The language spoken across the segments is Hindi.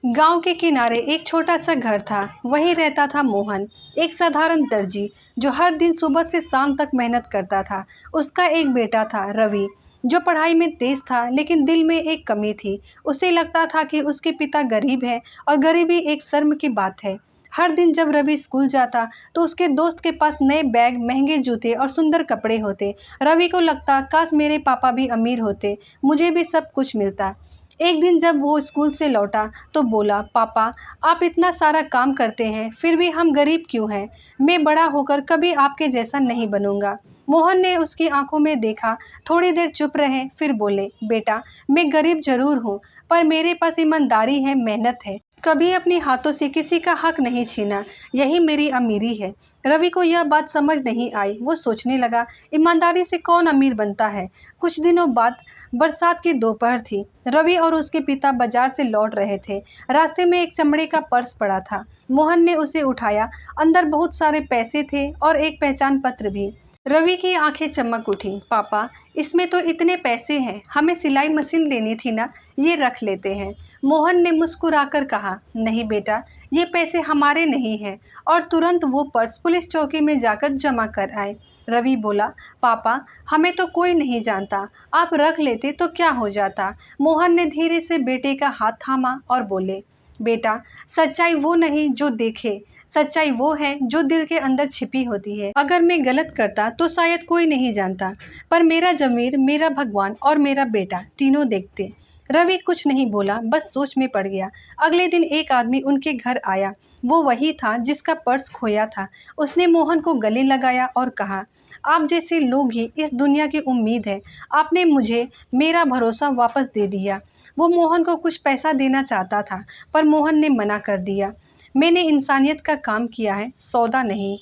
गांव के किनारे एक छोटा सा घर था। वहीं रहता था मोहन, एक साधारण दर्जी जो हर दिन सुबह से शाम तक मेहनत करता था। उसका एक बेटा था, रवि, जो पढ़ाई में तेज था लेकिन दिल में एक कमी थी। उसे लगता था कि उसके पिता गरीब है और गरीबी एक शर्म की बात है। हर दिन जब रवि स्कूल जाता तो उसके दोस्त के पास नए बैग, महंगे जूते और सुंदर कपड़े होते। रवि को लगता, काश मेरे पापा भी अमीर होते, मुझे भी सब कुछ मिलता। एक दिन जब वो स्कूल से लौटा तो बोला, पापा, आप इतना सारा काम करते हैं फिर भी हम गरीब क्यों हैं? मैं बड़ा होकर कभी आपके जैसा नहीं बनूंगा। मोहन ने उसकी आंखों में देखा, थोड़ी देर चुप रहे, फिर बोले, बेटा, मैं गरीब जरूर हूँ, पर मेरे पास ईमानदारी है, मेहनत है, कभी अपने हाथों से किसी का हक नहीं छीना, यही मेरी अमीरी है। रवि को यह बात समझ नहीं आई। वो सोचने लगा, ईमानदारी से कौन अमीर बनता है? कुछ दिनों बाद बरसात की दोपहर थी। रवि और उसके पिता बाजार से लौट रहे थे। रास्ते में एक चमड़े का पर्स पड़ा था। मोहन ने उसे उठाया। अंदर बहुत सारे पैसे थे और एक पहचान पत्र भी। रवि की आंखें चमक उठी। पापा, इसमें तो इतने पैसे हैं, हमें सिलाई मशीन लेनी थी ना, ये रख लेते हैं। मोहन ने मुस्कुराकर कहा, नहीं बेटा, ये पैसे हमारे नहीं हैं। और तुरंत वो पर्स पुलिस चौकी में जाकर जमा कर आए। रवि बोला, पापा, हमें तो कोई नहीं जानता, आप रख लेते तो क्या हो जाता? मोहन ने धीरे से बेटे का हाथ थामा और बोले, बेटा, सच्चाई वो नहीं जो देखे, सच्चाई वो है जो दिल के अंदर छिपी होती है। अगर मैं गलत करता तो शायद कोई नहीं जानता, पर मेरा जमीर, मेरा भगवान और मेरा बेटा तीनों देखते। रवि कुछ नहीं बोला, बस सोच में पड़ गया। अगले दिन एक आदमी उनके घर आया। वो वही था जिसका पर्स खोया था। उसने मोहन को गले लगाया और कहा, आप जैसे लोग ही इस दुनिया की उम्मीद है। आपने मुझे मेरा भरोसा वापस दे दिया। वो मोहन को कुछ पैसा देना चाहता था, पर मोहन ने मना कर दिया। मैंने इंसानियत का काम किया है, सौदा नहीं।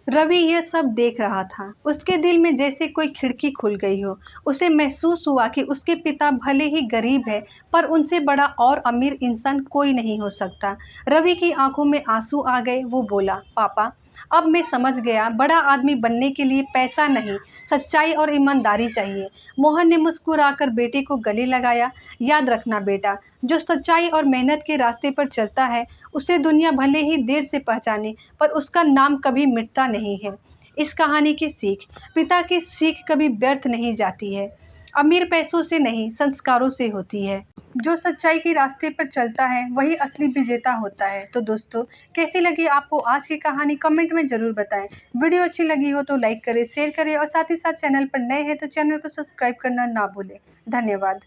रवि यह सब देख रहा था। उसके दिल में जैसे कोई खिड़की खुल गई हो। उसे महसूस हुआ कि उसके पिता भले ही गरीब है, पर उनसे बड़ा और अमीर इंसान कोई नहीं हो सकता। रवि की आंखों में आंसू आ गए। वो बोला, पापा, अब मैं समझ गया, बड़ा आदमी बनने के लिए पैसा नहीं, सच्चाई और ईमानदारी चाहिए। मोहन ने मुस्कुराकर बेटे को गले लगाया। याद रखना बेटा, जो सच्चाई और मेहनत के रास्ते पर चलता है, उसे दुनिया भले ही देर से पहचाने, पर उसका नाम कभी मिटता नहीं है। इस कहानी की सीख, पिता की सीख कभी व्यर्थ नहीं जाती है। अमीर पैसों से नहीं, संस्कारों से होती है। जो सच्चाई के रास्ते पर चलता है वही असली विजेता होता है। तो दोस्तों, कैसी लगी आपको आज की कहानी? कमेंट में ज़रूर बताएं। वीडियो अच्छी लगी हो तो लाइक करें, शेयर करें और साथ ही साथ चैनल पर नए हैं तो चैनल को सब्सक्राइब करना ना भूलें। धन्यवाद।